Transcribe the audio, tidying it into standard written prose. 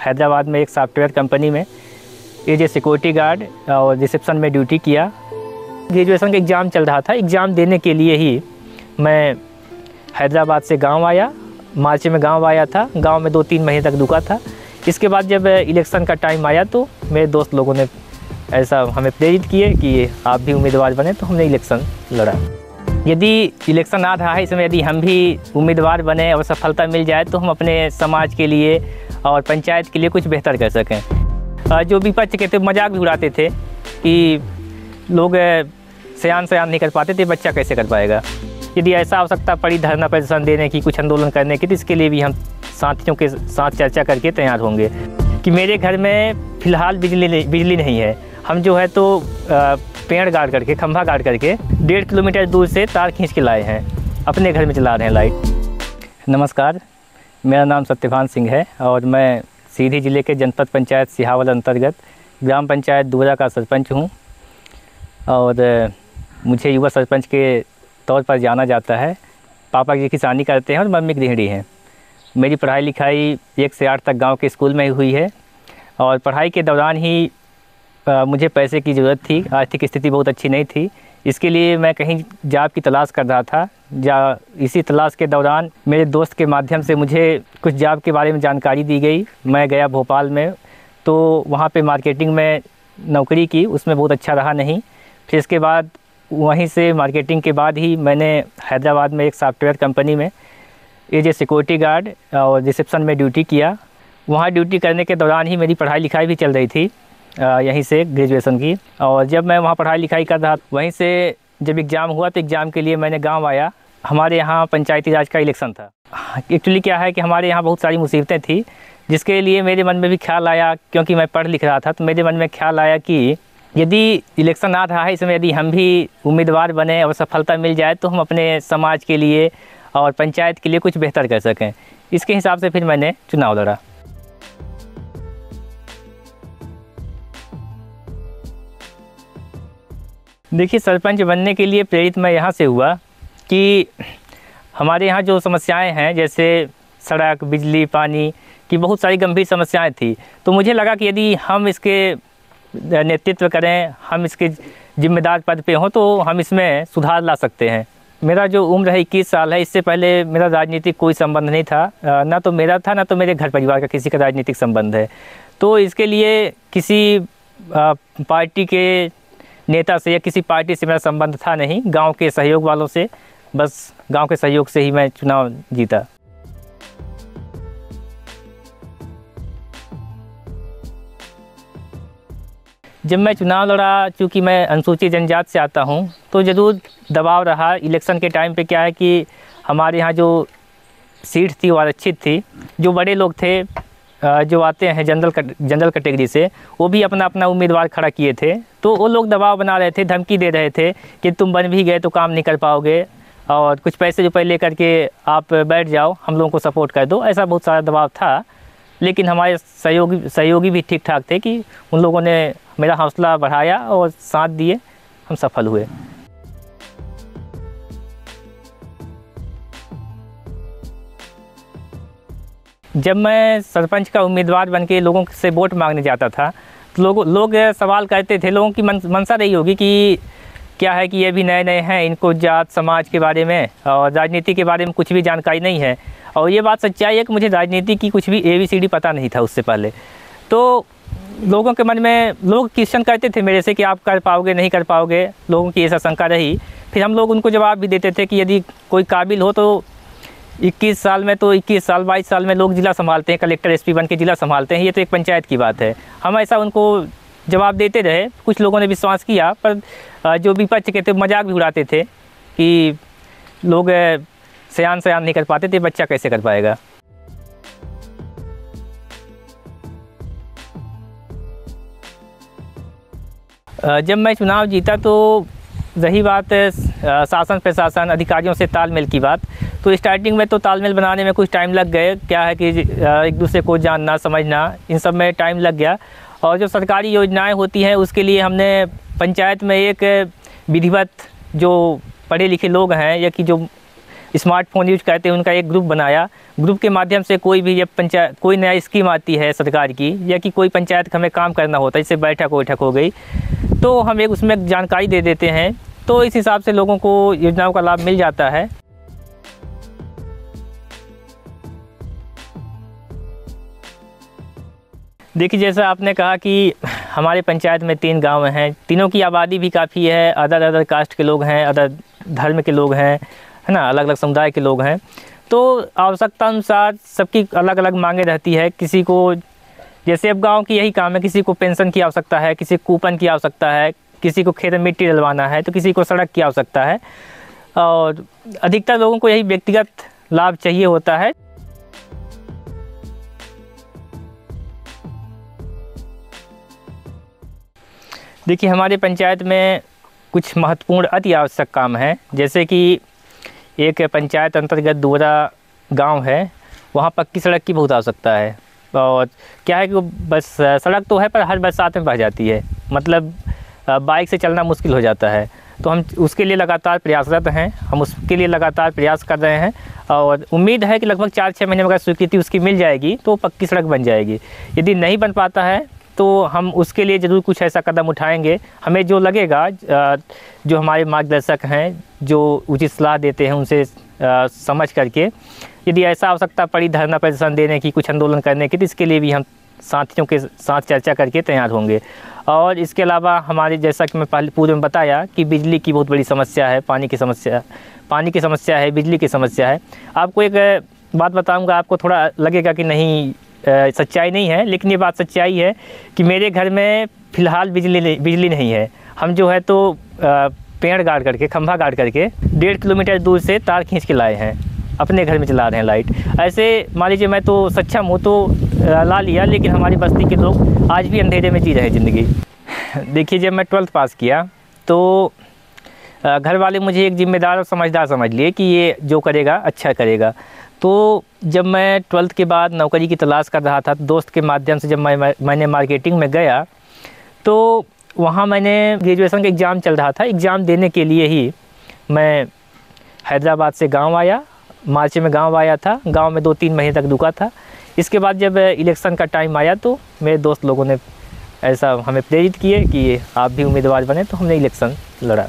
हैदराबाद में एक software company में एज ए सिक्योरिटी गार्ड और रिसेप्शन में ड्यूटी किया। ग्रेजुएशन का एग्ज़ाम चल रहा था, एग्ज़ाम देने के लिए ही मैं हैदराबाद से गांव आया। मार्च में गांव आया था, गांव में 2-3 महीने तक रुका था। इसके बाद जब इलेक्शन का टाइम आया तो मेरे दोस्त लोगों ने ऐसा हमें प्रेरित किए कि आप भी उम्मीदवार बने, तो हमने इलेक्शन लड़ा। यदि इलेक्शन आ रहा है, इसमें यदि हम भी उम्मीदवार बने और सफलता मिल जाए तो हम अपने समाज के लिए और पंचायत के लिए कुछ बेहतर कर सकें। जो विपक्ष के थे मजाक भी उड़ाते थे कि लोग सयान नहीं कर पाते थे, बच्चा कैसे कर पाएगा। यदि ऐसा आवश्यकता पड़ी धरना प्रदर्शन देने की, कुछ आंदोलन करने की, तो इसके लिए भी हम साथियों के साथ चर्चा करके तैयार होंगे। कि मेरे घर में फ़िलहाल बिजली नहीं है। हम जो है तो पेड़ गाड़ करके, खंभा गाड़ करके 1.5 किलोमीटर दूर से तार खींच के लाए हैं, अपने घर में चला रहे हैं लाइट। नमस्कार, मेरा नाम सत्यभान सिंह है और मैं सीधी ज़िले के जनपद पंचायत सिहावल अंतर्गत ग्राम पंचायत दूरा का सरपंच हूँ और मुझे युवा सरपंच के तौर पर जाना जाता है। पापा जी किसानी करते हैं और मम्मी गृहिणी हैं। मेरी पढ़ाई लिखाई 1 से 8 तक गांव के स्कूल में हुई है और पढ़ाई के दौरान ही मुझे पैसे की ज़रूरत थी। आर्थिक स्थिति बहुत अच्छी नहीं थी, इसके लिए मैं कहीं जॉब की तलाश कर रहा था। इसी तलाश के दौरान मेरे दोस्त के माध्यम से मुझे कुछ जॉब के बारे में जानकारी दी गई। मैं गया भोपाल में, तो वहाँ पे मार्केटिंग में नौकरी की, उसमें बहुत अच्छा रहा नहीं। फिर इसके बाद वहीं से मार्केटिंग के बाद ही मैंने हैदराबाद में एक सॉफ्टवेयर कंपनी में एज ए सिक्योरिटी गार्ड और रिसेप्शन में ड्यूटी किया। वहाँ ड्यूटी करने के दौरान ही मेरी पढ़ाई लिखाई भी चल रही थी यहीं से ग्रेजुएशन की। और जब मैं वहाँ पढ़ाई लिखाई कर रहा, वहीं से जब एग्ज़ाम हुआ तो एग्ज़ाम के लिए मैंने गांव आया। हमारे यहाँ पंचायती राज का इलेक्शन था। एक्चुअली क्या है कि हमारे यहाँ बहुत सारी मुसीबतें थी, जिसके लिए मेरे मन में भी ख्याल आया, क्योंकि मैं पढ़ लिख रहा था, तो मेरे मन में ख्याल आया कि यदि इलेक्शन आ रहा है, इसमें यदि हम भी उम्मीदवार बने और सफलता मिल जाए तो हम अपने समाज के लिए और पंचायत के लिए कुछ बेहतर कर सकें। इसके हिसाब से फिर मैंने चुनाव लड़ा। देखिए, सरपंच बनने के लिए प्रेरित मैं यहाँ से हुआ कि हमारे यहाँ जो समस्याएं हैं, जैसे सड़क, बिजली, पानी की बहुत सारी गंभीर समस्याएं थी। तो मुझे लगा कि यदि हम इसके नेतृत्व करें, हम इसके जिम्मेदार पद पे हों, तो हम इसमें सुधार ला सकते हैं। मेरा जो उम्र है 21 साल है। इससे पहले मेरा राजनीतिक कोई संबंध नहीं था, ना तो मेरा था, ना तो मेरे घर परिवार का किसी का राजनीतिक संबंध है। तो इसके लिए किसी पार्टी के नेता से या किसी पार्टी से मेरा संबंध था नहीं। गांव के सहयोग वालों से, बस गांव के सहयोग से ही मैं चुनाव जीता। जब मैं चुनाव लड़ा, चूँकि मैं अनुसूचित जनजाति से आता हूँ, तो ज़रूर दबाव रहा। इलेक्शन के टाइम पे क्या है कि हमारे यहाँ जो सीट थी वो आरक्षित थी। जो बड़े लोग थे जो आते हैं जनरल कैटेगरी से, वो भी अपना अपना उम्मीदवार खड़ा किए थे। तो वो लोग दबाव बना रहे थे, धमकी दे रहे थे कि तुम बन भी गए तो काम नहीं कर पाओगे और कुछ पैसे रुपए लेकर के आप बैठ जाओ, हम लोगों को सपोर्ट कर दो। ऐसा बहुत सारा दबाव था, लेकिन हमारे सहयोगी भी ठीक ठाक थे कि उन लोगों ने मेरा हौसला बढ़ाया और साथ दिए, हम सफल हुए। जब मैं सरपंच का उम्मीदवार बनके लोगों से वोट मांगने जाता था, तो लोग सवाल करते थे। लोगों की मंशा रही होगी कि क्या है कि ये भी नए हैं, इनको जात समाज के बारे में और राजनीति के बारे में कुछ भी जानकारी नहीं है। और ये बात सच्चाई है कि मुझे राजनीति की कुछ भी ABCD पता नहीं था उससे पहले। तो लोगों के मन में लोग क्वेश्चन करते थे मेरे से कि आप कर पाओगे, नहीं कर पाओगे। लोगों की ऐसा शंका रही। फिर हम लोग उनको जवाब भी देते थे कि यदि कोई काबिल हो तो 21 साल में, तो 21 साल 22 साल में लोग ज़िला संभालते हैं, कलेक्टर SP बन के ज़िला संभालते हैं। ये तो एक पंचायत की बात है। हम ऐसा उनको जवाब देते रहे। कुछ लोगों ने विश्वास किया, पर जो विपक्ष के थे मजाक भी उड़ाते थे कि लोग सयान नहीं कर पाते थे, बच्चा कैसे कर पाएगा। जब मैं चुनाव जीता तो रही बात शासन प्रशासन अधिकारियों से तालमेल की बात, तो स्टार्टिंग में तो तालमेल बनाने में कुछ टाइम लग गए। क्या है कि एक दूसरे को जानना समझना, इन सब में टाइम लग गया। और जो सरकारी योजनाएं होती हैं उसके लिए हमने पंचायत में एक विधिवत जो पढ़े लिखे लोग हैं या कि जो स्मार्टफोन यूज करते हैं उनका एक ग्रुप बनाया। ग्रुप के माध्यम से कोई भी जब पंचायत कोई नया स्कीम आती है सरकार की, या कि कोई पंचायत का हमें काम करना होता है, जैसे बैठक हो गई, तो हम एक उसमें जानकारी दे देते हैं, तो इस हिसाब से लोगों को योजनाओं का लाभ मिल जाता है। देखिए, जैसा आपने कहा कि हमारे पंचायत में 3 गांव हैं, तीनों की आबादी भी काफ़ी है, अदर कास्ट के लोग हैं, अदर धर्म के लोग हैं, है ना, अलग अलग समुदाय के लोग हैं। तो आवश्यकता अनुसार सबकी अलग अलग मांगे रहती है। किसी को, जैसे अब गांव की यही काम है, किसी को पेंशन की आवश्यकता है, किसी को कूपन की आवश्यकता है, किसी को खेत में मिट्टी डलवाना है, तो किसी को सड़क की आवश्यकता है, और अधिकतर लोगों को यही व्यक्तिगत लाभ चाहिए होता है। देखिए, हमारे पंचायत में कुछ महत्वपूर्ण अति आवश्यक काम हैं, जैसे कि एक पंचायत अंतर्गत दोरा गांव है, वहाँ पक्की सड़क की बहुत आवश्यकता है। और क्या है कि वो बस सड़क तो है पर हर बरसात में बह जाती है, मतलब बाइक से चलना मुश्किल हो जाता है। तो हम उसके लिए लगातार प्रयासरत हैं, हम उसके लिए लगातार प्रयास कर रहे हैं, और उम्मीद है कि लगभग 4-6 महीने में अगर स्वीकृति उसकी मिल जाएगी तो पक्की सड़क बन जाएगी। यदि नहीं बन पाता है तो हम उसके लिए ज़रूर कुछ ऐसा कदम उठाएंगे। हमें जो लगेगा, जो हमारे मार्गदर्शक हैं, जो उचित सलाह देते हैं, उनसे समझ करके यदि ऐसा आवश्यकता पड़ी धरना प्रदर्शन देने की, कुछ आंदोलन करने की, तो इसके लिए भी हम साथियों के साथ चर्चा करके तैयार होंगे। और इसके अलावा हमारे, जैसा कि मैं पहले पूर्व में बताया कि बिजली की बहुत बड़ी समस्या है, पानी की समस्या है, बिजली की समस्या है। आपको एक बात बताऊँगा, आपको थोड़ा लगेगा कि नहीं, सच्चाई नहीं है, लेकिन ये बात सच्चाई है कि मेरे घर में फ़िलहाल बिजली नहीं है। हम जो है तो पेड़ गाड़ करके, खंभा गाड़ करके 1.5 किलोमीटर दूर से तार खींच के लाए हैं, अपने घर में चला रहे हैं लाइट। ऐसे मान लीजिए मैं तो सक्षम हूँ तो ला लिया, लेकिन हमारी बस्ती के लोग आज भी अंधेरे में जी रहे हैं ज़िंदगी। देखिए, जब मैं 12th पास किया तो घर वाले मुझे एक जिम्मेदार और समझदार समझ लिए कि ये जो करेगा अच्छा करेगा। तो जब मैं 12th के बाद नौकरी की तलाश कर रहा था, दोस्त के माध्यम से जब मैंने मार्केटिंग में गया, तो वहाँ मैंने ग्रेजुएशन का एग्ज़ाम चल रहा था, एग्ज़ाम देने के लिए ही मैं हैदराबाद से गांव आया। मार्च में गांव आया था, गांव में 2-3 महीने तक रुका था। इसके बाद जब इलेक्शन का टाइम आया तो मेरे दोस्त लोगों ने ऐसा हमें प्रेरित किए कि आप भी उम्मीदवार बने, तो हमने इलेक्शन लड़ा।